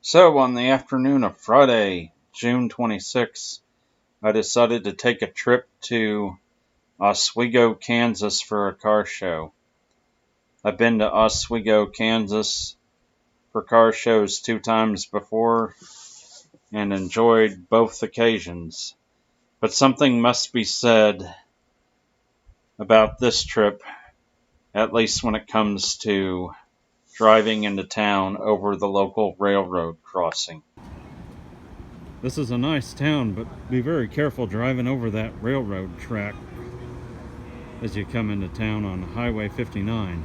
So, on the afternoon of Friday, June 26th, I decided to take a trip to Oswego, Kansas for a car show. I've been to Oswego, Kansas for car shows 2 times before and enjoyed both occasions. But something must be said about this trip, at least when it comes to driving into town over the local railroad crossing. This is a nice town, but be very careful driving over that railroad track as you come into town on Highway 59.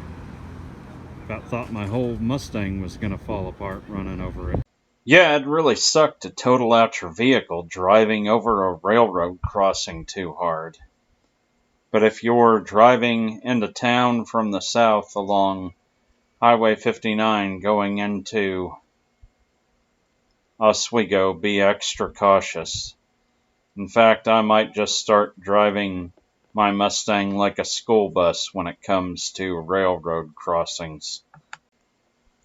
About thought my whole Mustang was going to fall apart running over it. Yeah, it really sucked to total out your vehicle driving over a railroad crossing too hard. But if you're driving into town from the south along Highway 59 going into Oswego, be extra cautious. In fact, I might just start driving my Mustang like a school bus when it comes to railroad crossings.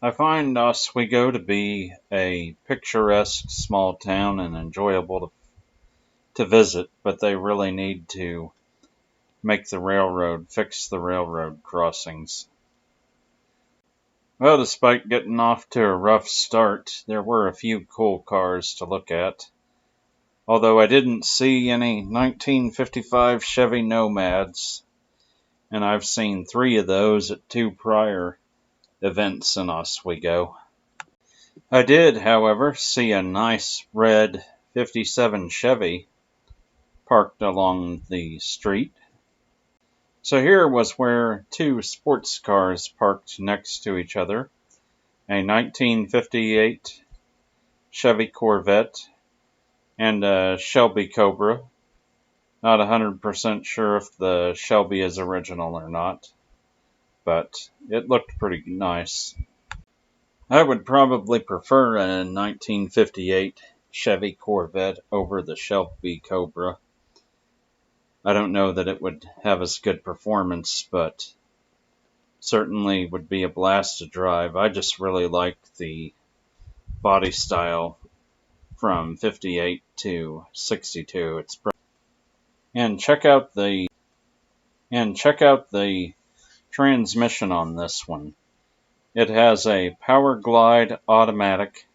I find Oswego to be a picturesque small town and enjoyable to visit, but they really need to fix the railroad crossings. Well, despite getting off to a rough start, there were a few cool cars to look at. Although I didn't see any 1955 Chevy Nomads, and I've seen 3 of those at 2 prior events in Oswego. I did, however, see a nice red 57 Chevy parked along the street. So here was where 2 sports cars parked next to each other, a 1958 Chevy Corvette and a Shelby Cobra. Not 100% sure if the Shelby is original or not, but it looked pretty nice. I would probably prefer a 1958 Chevy Corvette over the Shelby Cobra. I don't know that it would have as good performance, but certainly would be a blast to drive. I just really like the body style from 58 to 62. And check out the transmission on this one. It has a Power Glide automatic,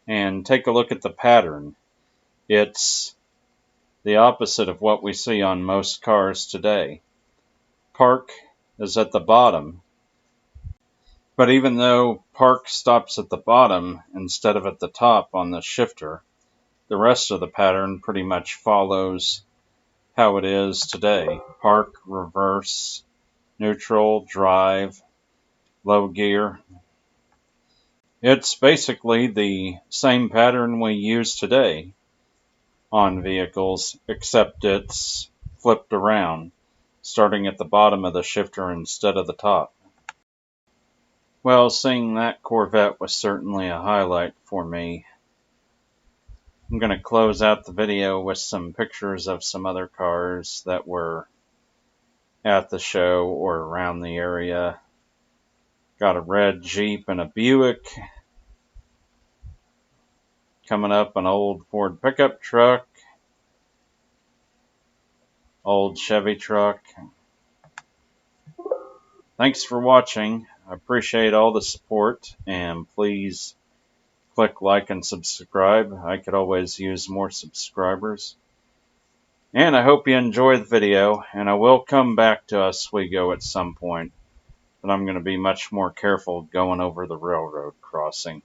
and take a look at the pattern. It's the opposite of what we see on most cars today. Park is at the bottom, but even though park stops at the bottom instead of at the top on the shifter, the rest of the pattern pretty much follows how it is today. Park, reverse, neutral, drive, low gear. It's basically the same pattern we use today on vehicles, except it's flipped around, starting at the bottom of the shifter instead of the top. Well, seeing that Corvette was certainly a highlight for me. I'm going to close out the video with some pictures of some other cars that were at the show or around the area. Got a red Jeep and a Buick. Coming up, an old Ford pickup truck. Old Chevy truck. Thanks for watching. I appreciate all the support, and please click like and subscribe. I could always use more subscribers. And I hope you enjoy the video, and I will come back to Oswego at some point, but I'm going to be much more careful going over the railroad crossing.